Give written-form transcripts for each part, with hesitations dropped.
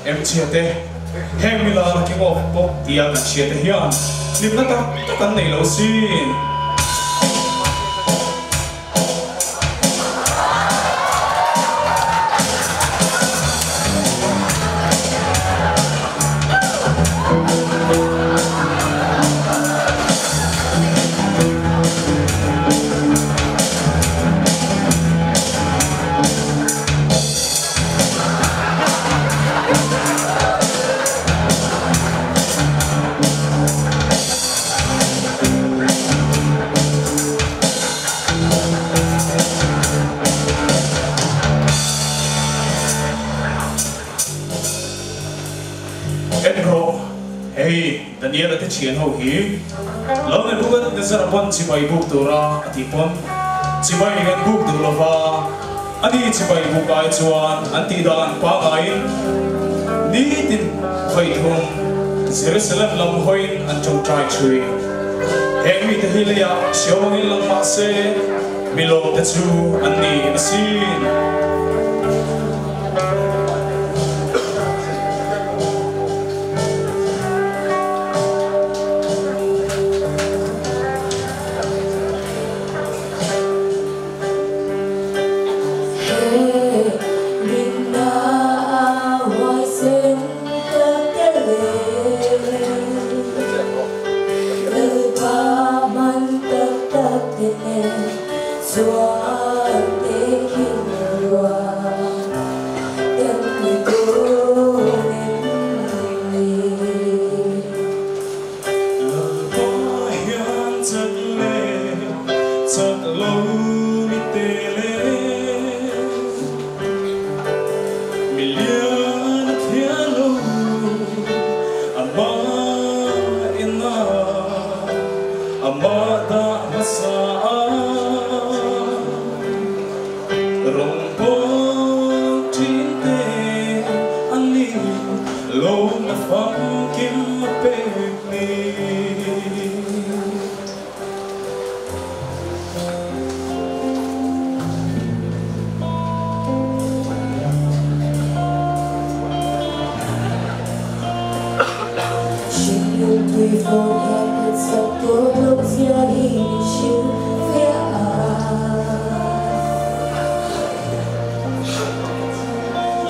em chia tê hem mi la ki mo pop tia na chia tê hian lim na ta kan nei lo sin chiến hậu hí lâu nay bút đất ra pon chỉ bay bút tu ra thì pon chỉ bay gan bút tu lova anh đi chỉ bay bút ai chuan anh ti đàn pa ai đi tin vậy thùng Jerusalem lâm hoin anh trông trai chui hẹn mi te hilia siêu mong in lâm ma se mi lo te chu anh đi xin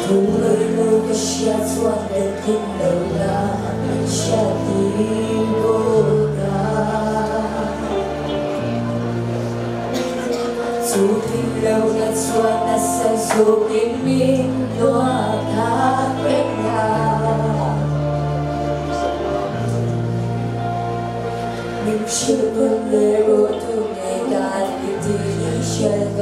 Thu ơi lâu có chia xuân đến thiên đầu là chia tim vô ca dù thiên lâu là xuân là say dù tim mình loa thác bên nhà mình chưa có lời ro thu ngày ta đi đi chân